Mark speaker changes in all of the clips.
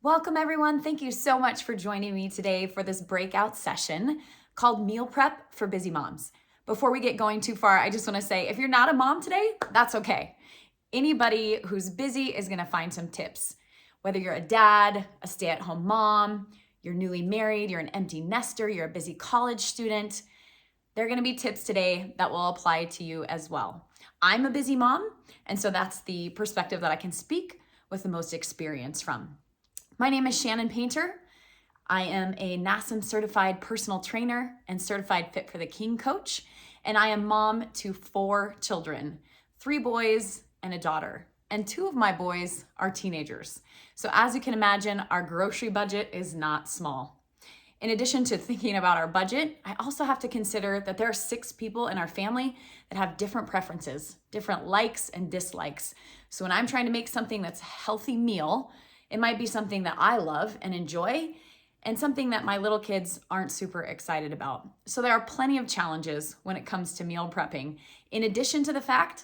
Speaker 1: Welcome everyone. Thank you so much for joining me today for this breakout session called Meal Prep for Busy Moms. Before we get going too far, I just want to say if you're not a mom today, that's okay. Anybody who's busy is going to find some tips. Whether you're a dad, a stay-at-home mom, you're newly married, you're an empty nester, you're a busy college student, there are going to be tips today that will apply to you as well. I'm a busy mom, and so that's the perspective that I can speak with the most experience from. My name is Shannan Painter. I am a NASM certified personal trainer and certified Fit for the King coach, and I am mom to 4 children, 3 boys and a daughter, and 2 of my boys are teenagers. So as you can imagine, our grocery budget is not small. In addition to thinking about our budget, I also have to consider that there are 6 people in our family that have different preferences, different likes and dislikes. So when I'm trying to make something that's a healthy meal, it might be something that I love and enjoy and something that my little kids aren't super excited about. So there are plenty of challenges when it comes to meal prepping, in addition to the fact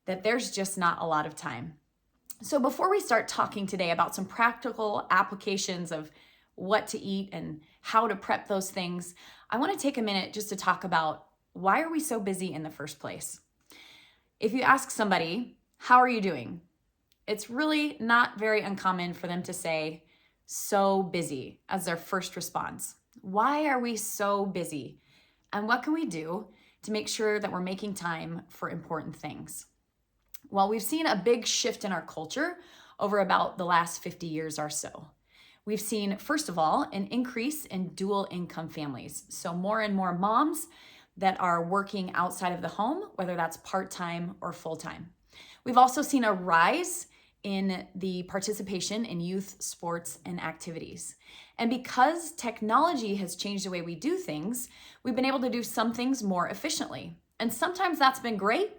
Speaker 1: that there's just not a lot of time. So before we start talking today about some practical applications of what to eat and how to prep those things, I want to take a minute just to talk about why are we so busy in the first place? If you ask somebody, how are you doing? It's really not very uncommon for them to say, so busy, as their first response. Why are we so busy? And what can we do to make sure that we're making time for important things? Well, we've seen a big shift in our culture over about the last 50 years or so. We've seen, first of all, an increase in dual income families. So more and more moms that are working outside of the home, whether that's part-time or full-time. We've also seen a rise in the participation in youth sports and activities. And because technology has changed the way we do things, we've been able to do some things more efficiently. And sometimes that's been great,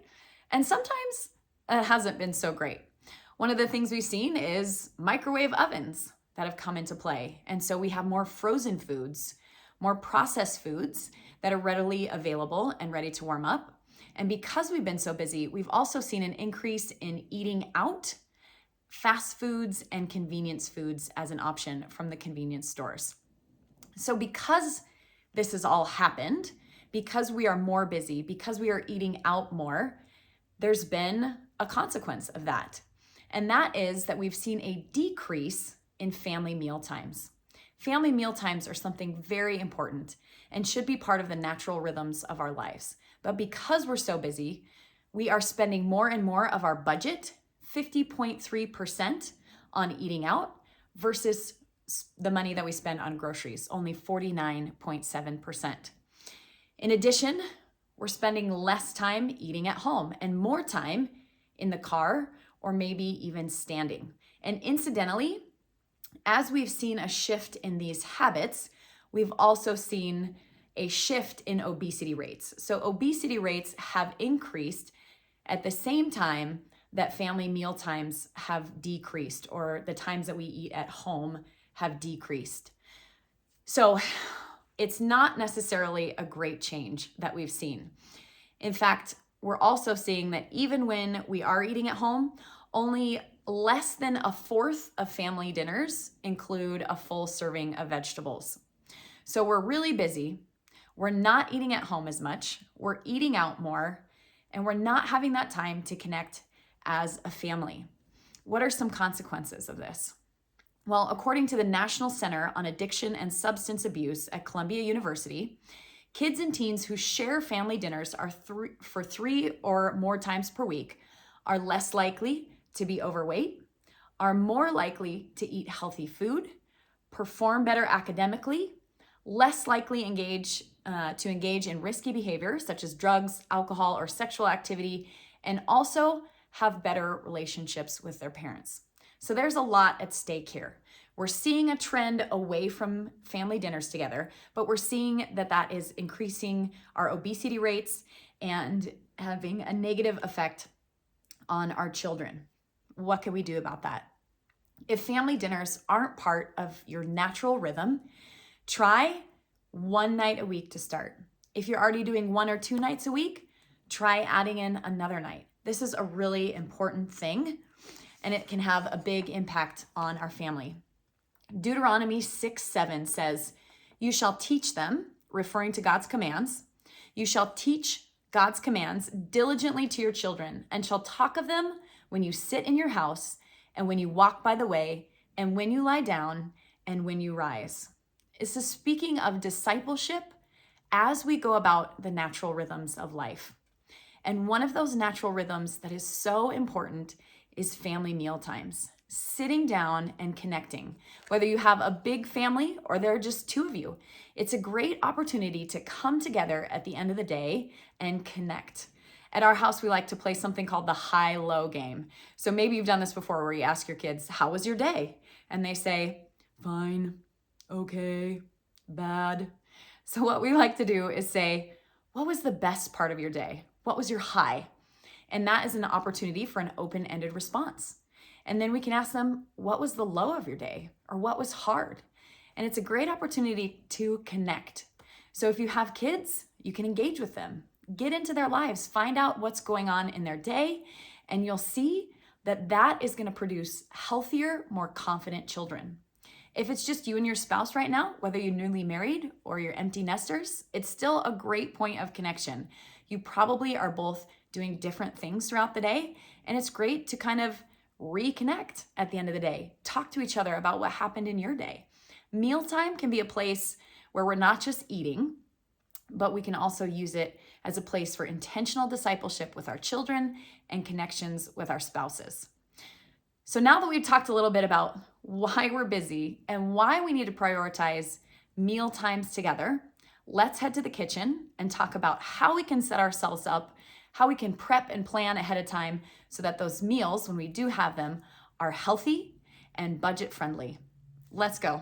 Speaker 1: and sometimes it hasn't been so great. One of the things we've seen is microwave ovens that have come into play. And so we have more frozen foods, more processed foods that are readily available and ready to warm up. And because we've been so busy, we've also seen an increase in eating out, fast foods and convenience foods as an option from the convenience stores. So because this has all happened, because we are more busy, because we are eating out more, there's been a consequence of that. And that is that we've seen a decrease in family meal times. Family meal times are something very important and should be part of the natural rhythms of our lives. But because we're so busy, we are spending more and more of our budget, 50.3% on eating out versus the money that we spend on groceries, only 49.7%. In addition, we're spending less time eating at home and more time in the car or maybe even standing. And incidentally, as we've seen a shift in these habits, we've also seen a shift in obesity rates. So obesity rates have increased at the same time that family meal times have decreased, or the times that we eat at home have decreased. So it's not necessarily a great change that we've seen. In fact, we're also seeing that even when we are eating at home, only less than a fourth of family dinners include a full serving of vegetables. So we're really busy. We're not eating at home as much. We're eating out more, and we're not having that time to connect as a family. What are some consequences of this? Well, according to the National Center on Addiction and Substance Abuse at Columbia University, kids and teens who share family dinners for 3 or more times per week are less likely to be overweight, are more likely to eat healthy food, perform better academically, less likely to engage in risky behaviors such as drugs, alcohol, or sexual activity, and also have better relationships with their parents. So there's a lot at stake here. We're seeing a trend away from family dinners together, but we're seeing that that is increasing our obesity rates and having a negative effect on our children. What can we do about that? If family dinners aren't part of your natural rhythm, try one night a week to start. If you're already doing 1 or 2 nights a week, try adding in another night. This is a really important thing, and it can have a big impact on our family. Deuteronomy 6:7 says, "You shall teach them," referring to God's commands, "you shall teach God's commands diligently to your children, and shall talk of them when you sit in your house, and when you walk by the way, and when you lie down, and when you rise." This is speaking of discipleship as we go about the natural rhythms of life. And one of those natural rhythms that is so important is family meal times. Sitting down and connecting. Whether you have a big family or there are just two of you, it's a great opportunity to come together at the end of the day and connect. At our house, we like to play something called the high-low game. So maybe you've done this before where you ask your kids, "How was your day?" And they say, "Fine, okay, bad." So what we like to do is say, "What was the best part of your day? What was your high?" And that is an opportunity for an open-ended response. And then we can ask them, "What was the low of your day?" Or "What was hard?" And it's a great opportunity to connect. So if you have kids, you can engage with them, get into their lives, find out what's going on in their day, and you'll see that that is going to produce healthier, more confident children. If it's just you and your spouse right now, whether you're newly married or you're empty nesters, it's still a great point of connection. You probably are both doing different things throughout the day, and it's great to kind of reconnect at the end of the day. Talk to each other about what happened in your day. Mealtime can be a place where we're not just eating, but we can also use it as a place for intentional discipleship with our children and connections with our spouses. So now that we've talked a little bit about why we're busy and why we need to prioritize meal times together, let's head to the kitchen and talk about how we can set ourselves up, how we can prep and plan ahead of time so that those meals, when we do have them, are healthy and budget friendly. Let's go.